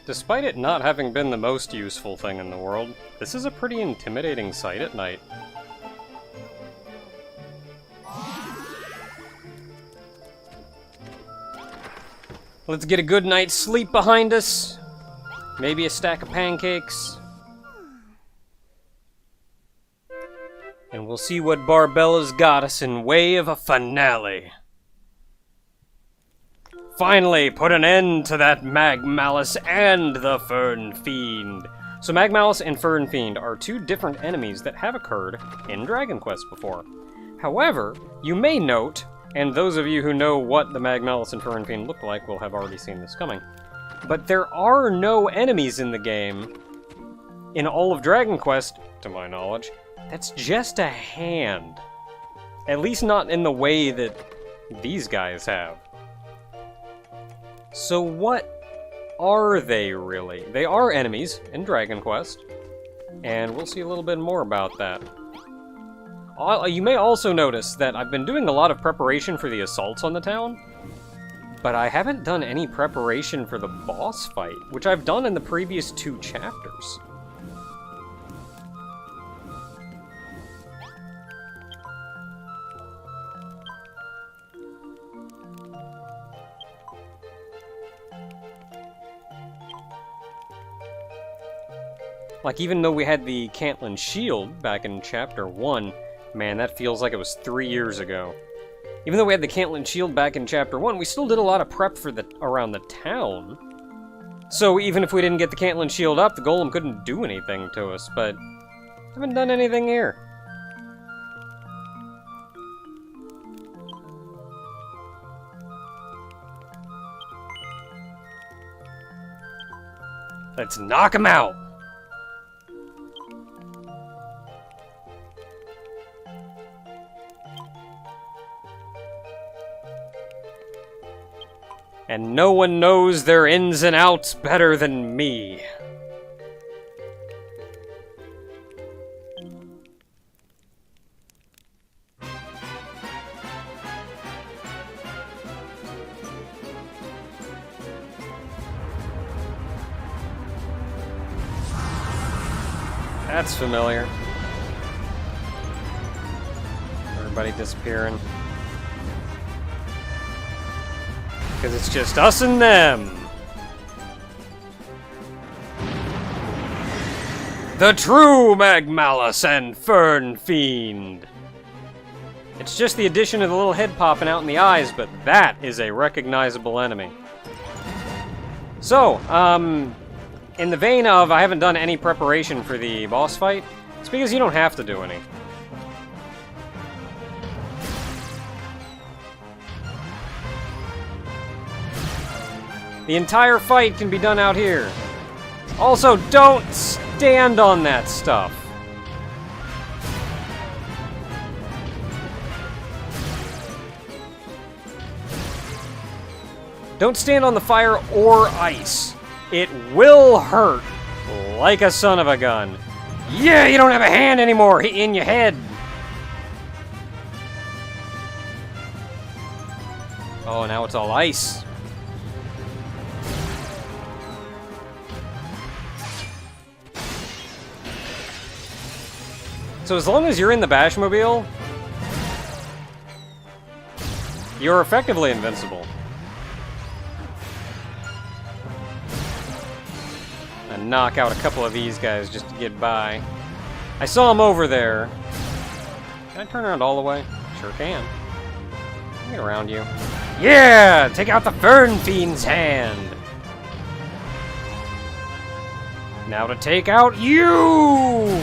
Despite it not having been the most useful thing in the world, this is a pretty intimidating sight at night. Let's get a good night's sleep behind us. Maybe a stack of pancakes. And we'll see what Barbella's got us in way of a finale. Finally, put an end to that Magmalice and the Fern Fiend. So Magmalice and Fern Fiend are two different enemies that have occurred in Dragon Quest before. However, you may note, and those of you who know what the Magmalice and Fern Fiend look like will have already seen this coming, but there are no enemies in the game, in all of Dragon Quest, to my knowledge, that's just a hand. At least not in the way that these guys have. So what are they really? They are enemies in Dragon Quest, and we'll see a little bit more about that. You may also notice that I've been doing a lot of preparation for the assaults on the town, but I haven't done any preparation for the boss fight, which I've done in the previous 2 chapters. Like, even though we had the Cantlin Shield back in Chapter 1, man, that feels like it was 3 years ago. Even though we had the Cantlin Shield back in Chapter 1, we still did a lot of prep for around the town. So even if we didn't get the Cantlin Shield up, the Golem couldn't do anything to us, but I haven't done anything here. Let's knock him out! And no one knows their ins and outs better than me. That's familiar. Everybody disappearing. Because it's just us and them. The true Magmalice and Fern Fiend. It's just the addition of the little head popping out in the eyes, but that is a recognizable enemy. So, in the vein of I haven't done any preparation for the boss fight, it's because you don't have to do any. The entire fight can be done out here. Also, don't stand on that stuff. Don't stand on the fire or ice. It will hurt like a son of a gun. Yeah, you don't have a hand anymore in your head. Oh, now it's all ice. So as long as you're in the Bashmobile, you're effectively invincible. And knock out a couple of these guys just to get by. I saw him over there. Can I turn around all the way? Sure can. Get around you. Yeah! Take out the Fern Fiend's hand! Now to take out you!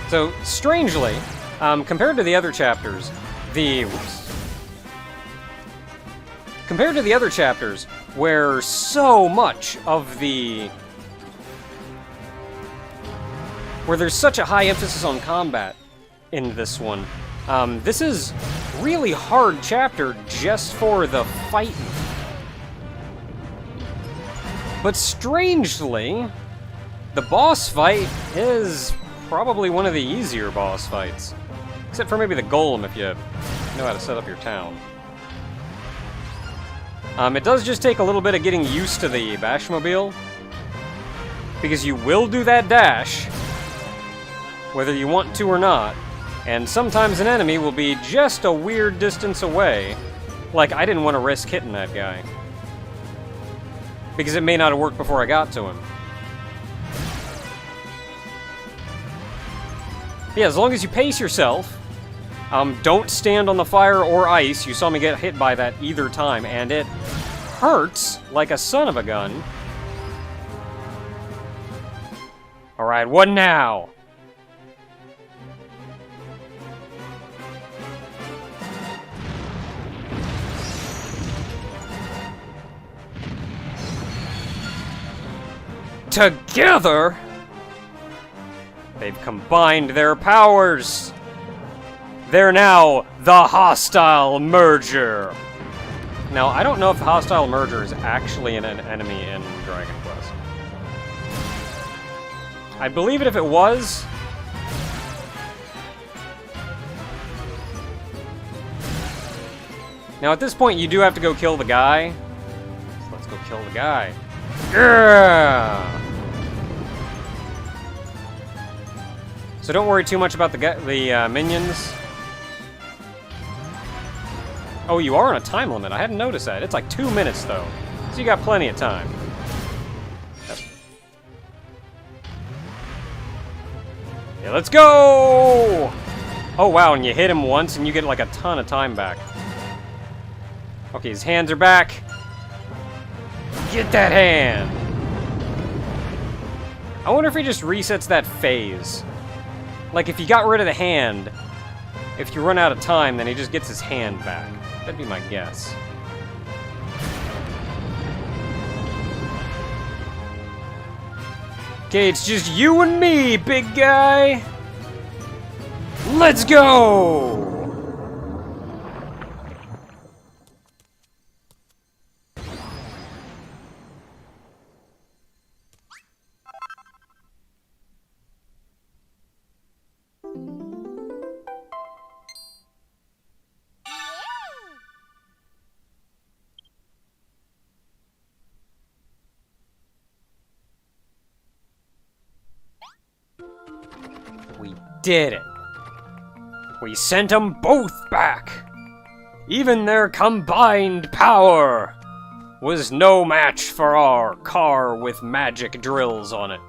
So, strangely, compared to the other chapters, compared to the other chapters, where so much of where there's such a high emphasis on combat in this one, this is really hard chapter just for the fighting. But strangely, the boss fight is probably one of the easier boss fights. Except for maybe the golem if you know how to set up your town. It does just take a little bit of getting used to the Bashmobile, because you will do that dash, whether you want to or not, and sometimes an enemy will be just a weird distance away. Like, I didn't want to risk hitting that guy, because it may not have worked before I got to him. Yeah, as long as you pace yourself, don't stand on the fire or ice. You saw me get hit by that either time, and it hurts like a son of a gun. Alright, what now? Together, they've combined their powers. They're now the Hostile Merger. Now, I don't know if the Hostile Merger is actually an enemy in Dragon Quest. I believe it if it was. Now, at this point, you do have to go kill the guy. So let's go kill the guy. Yeah! So don't worry too much about the minions. Oh, you are on a time limit. I hadn't noticed that. It's like 2 minutes, though. So you got plenty of time. Yep. Yeah, let's go! Oh, wow, and you hit him once, and you get, like, a ton of time back. Okay, his hands are back. Get that hand! I wonder if he just resets that phase. Like, if you got rid of the hand, if you run out of time, then he just gets his hand back. That'd be my guess. Okay, it's just you and me, big guy! Let's go! We did it. We sent them both back. Even their combined power was no match for our car with magic drills on it.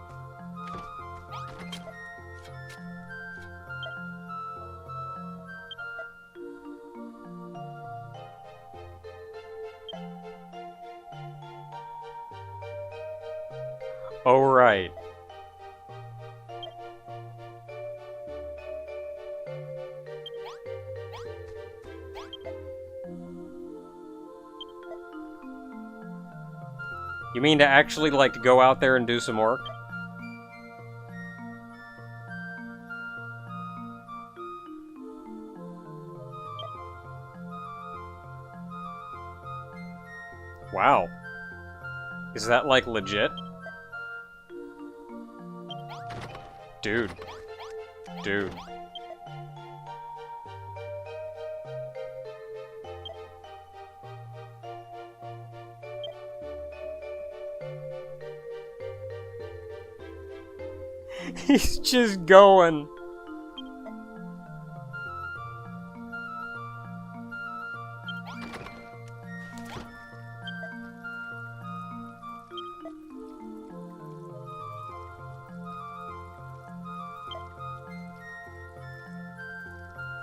Oh, right. You mean to actually, like, go out there and do some work? Wow. Is that, like, legit? Dude. Dude. He's just going.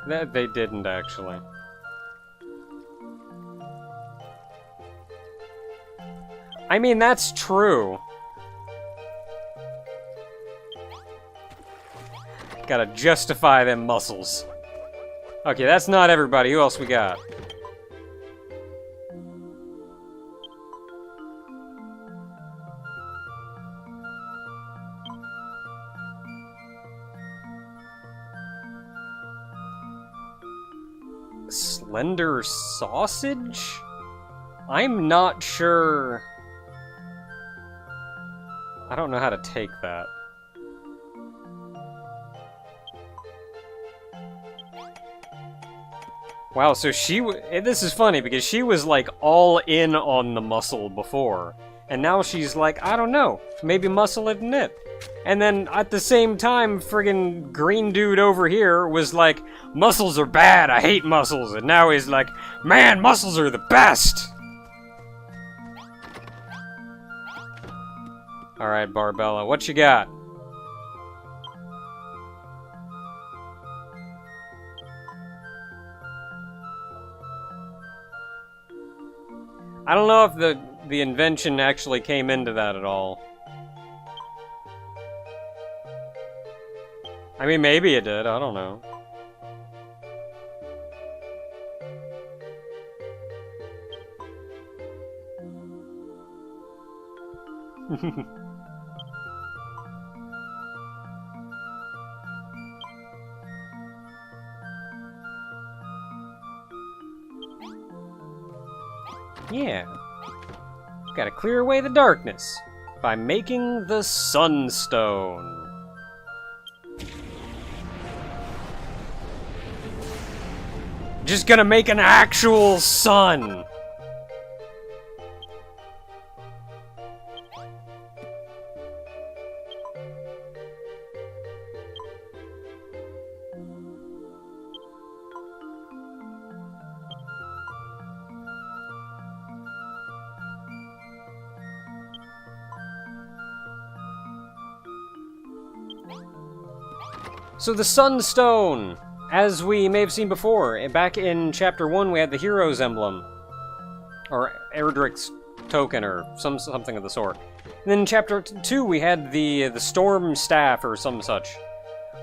That they didn't actually. I mean, that's true. Gotta justify them muscles. Okay, that's not everybody. Who else we got? Slender sausage? I'm not sure. I don't know how to take that. Wow, so this is funny because she was like all in on the muscle before. And now she's like, I don't know, maybe muscle isn't it. And then at the same time, friggin' green dude over here was like, muscles are bad, I hate muscles. And now he's like, man, muscles are the best. Alright, Barbella, what you got? I don't know if the invention actually came into that at all. I mean, maybe it did, I don't know. Yeah. Gotta clear away the darkness by making the Sunstone. Just gonna make an actual sun. So the Sunstone, as we may have seen before, back in Chapter 1 we had the Hero's Emblem. Or Erdrick's Token, or something of the sort. And then in Chapter 2 we had the Storm Staff, or some such.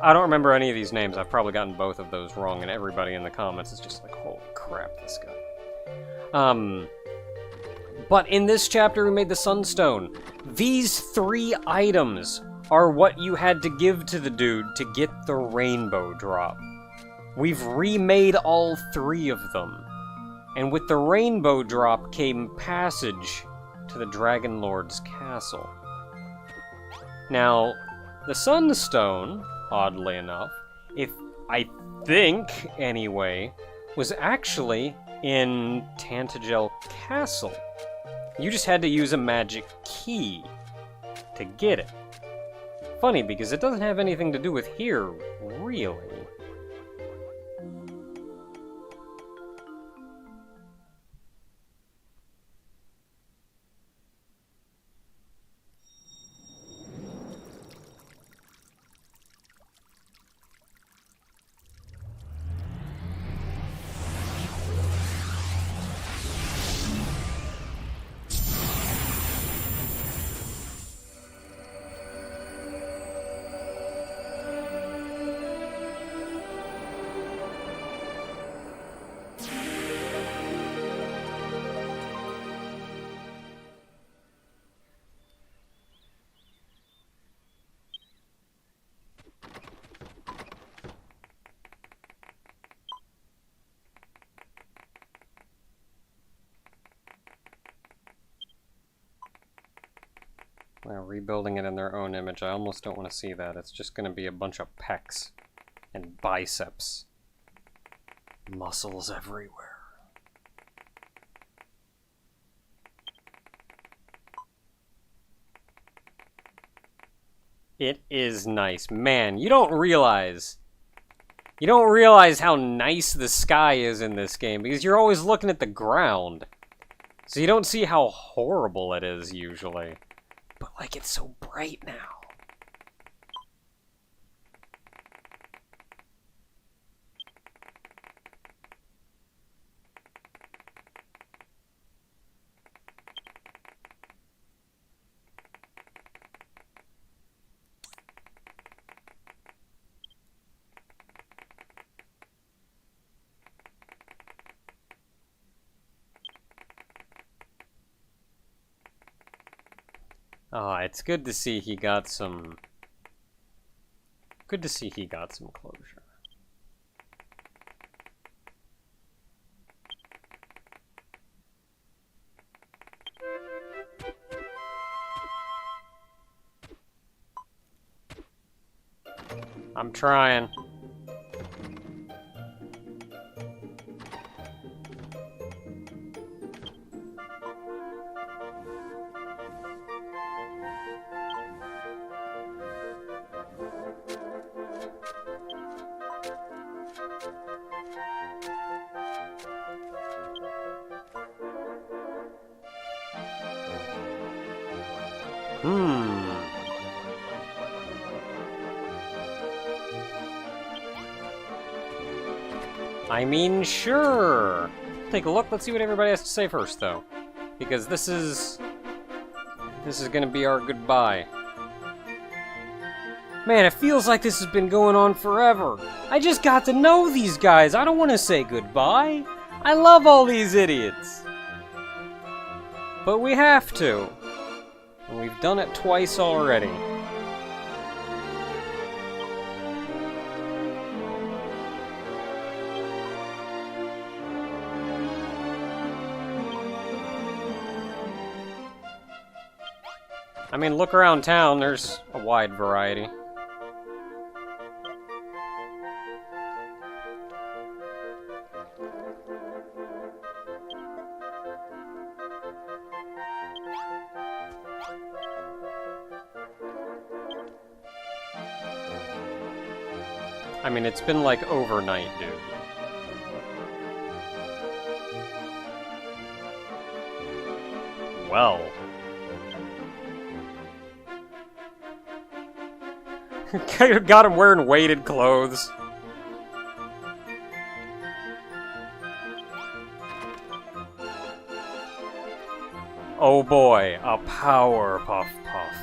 I don't remember any of these names, I've probably gotten both of those wrong, and everybody in the comments is just like, holy crap, this guy. But in this chapter we made the Sunstone. These 3 items are what you had to give to the dude to get the rainbow drop. We've remade all 3 of them. And with the rainbow drop came passage to the Dragon Lord's castle. Now, the Sunstone, oddly enough, I think anyway, was actually in Tantagel Castle. You just had to use a magic key to get it. Funny, because it doesn't have anything to do with here, really. Well, rebuilding it in their own image, I almost don't want to see that. It's just going to be a bunch of pecs and biceps. Muscles everywhere. It is nice. Man, you don't realize how nice the sky is in this game, because you're always looking at the ground. So you don't see how horrible it is, usually. But, like, it's so bright now. Ah, it's good to see he got some... Good to see he got some closure. I'm trying. I mean, sure. Take a look. Let's see what everybody has to say first, though. Because this is gonna be our goodbye. Man, it feels like this has been going on forever. I just got to know these guys. I don't want to say goodbye. I love all these idiots. But we have to. And we've done it twice already. I mean, look around town, there's a wide variety. I mean, it's been like overnight, dude. Well. Got him wearing weighted clothes. Oh boy, a power puff puff.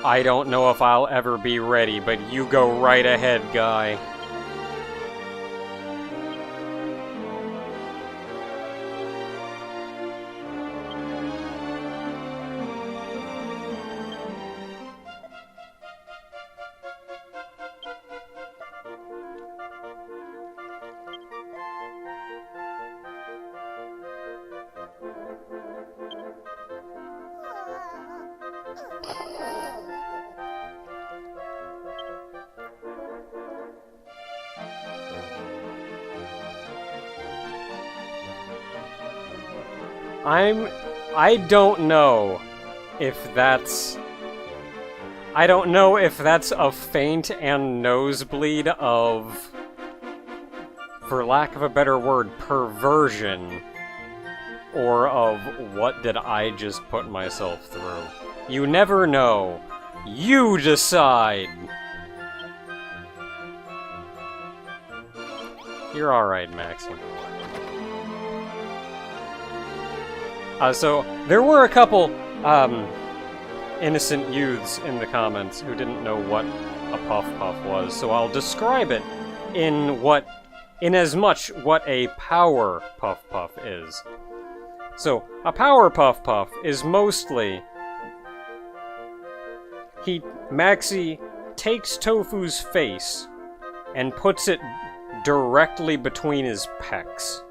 I don't know if I'll ever be ready, but you go right ahead, guy. I don't know if that's... I don't know if that's a feint and nosebleed of, for lack of a better word, perversion, or of what did I just put myself through. You never know. You decide! You're alright, Maxie. So, there were a couple, innocent youths in the comments who didn't know what a puff puff was, so I'll describe it in as much what a power puff puff is. So, a power puff puff is mostly... Maxie takes Tofu's face and puts it directly between his pecs,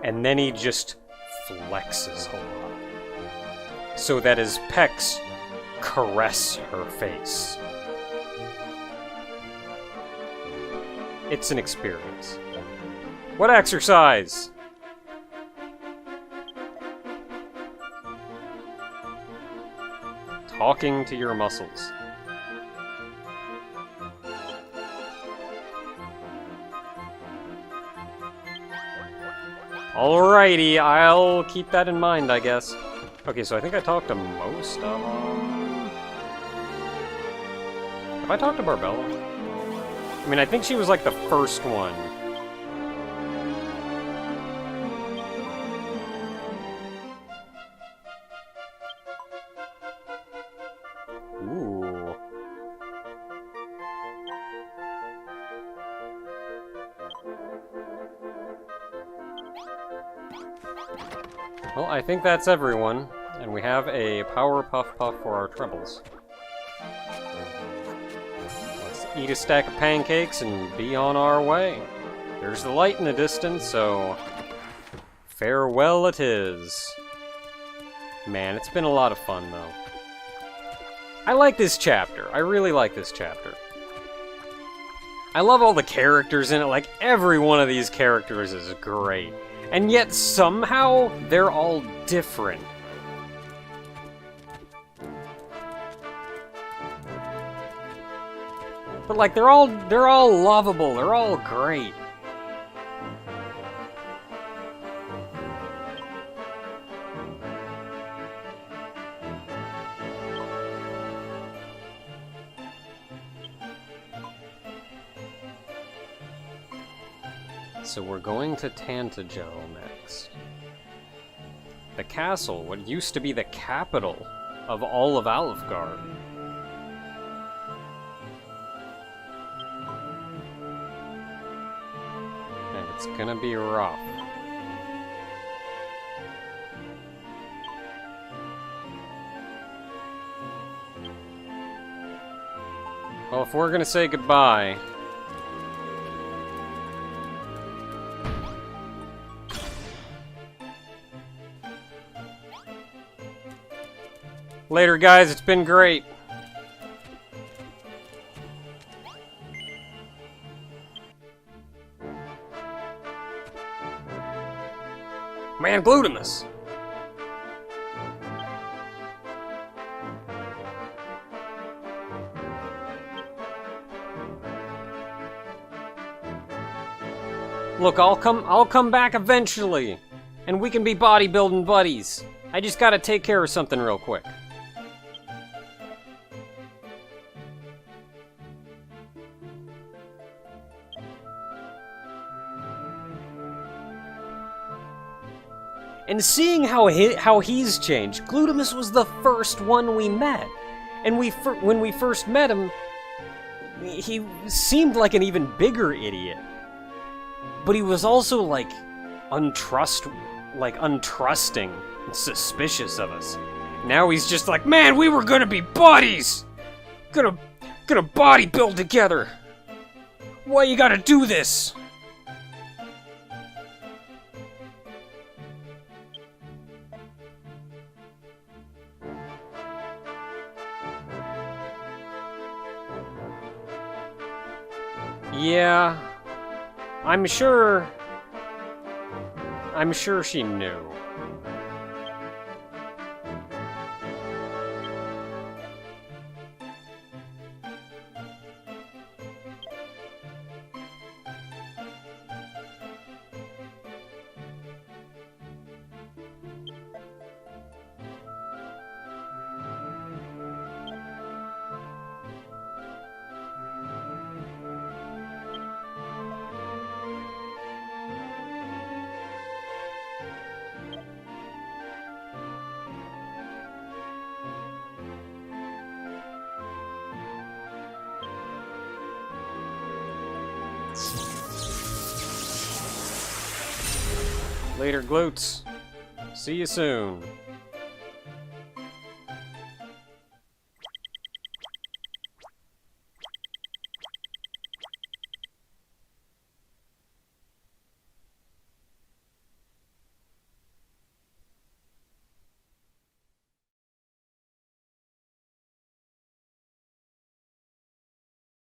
and then he just flexes a lot, so that his pecs caress her face. It's an experience. What exercise? Talking to your muscles. Alrighty, I'll keep that in mind, I guess. Okay, so I think I talked to most of them. Have I talked to Barbella? I mean, I think she was like the first one. Ooh. Well, I think that's everyone, and we have a power puff puff for our trebles. Let's eat a stack of pancakes and be on our way. There's the light in the distance, so farewell it is. Man, it's been a lot of fun, though. I like this chapter. I really like this chapter. I love all the characters in it. Like, every one of these characters is great. And yet, somehow, they're all different. But, like, they're all lovable. They're all great. So we're going to Tantagel next. The castle, what used to be the capital of all of Alfgard. And it's gonna be rough. Well, if we're gonna say goodbye... Later, guys. It's been great. Man, Glutamus! Look, I'll come back eventually, and we can be bodybuilding buddies. I just gotta take care of something real quick. And seeing how he's changed, Glutamus was the first one we met. And when we first met him, he seemed like an even bigger idiot. But he was also, like, untrusting and suspicious of us. Now he's just like, man, we were gonna be buddies! Gonna bodybuild together! Why you gotta do this? Yeah, I'm sure she knew. Later, glutes. See you soon.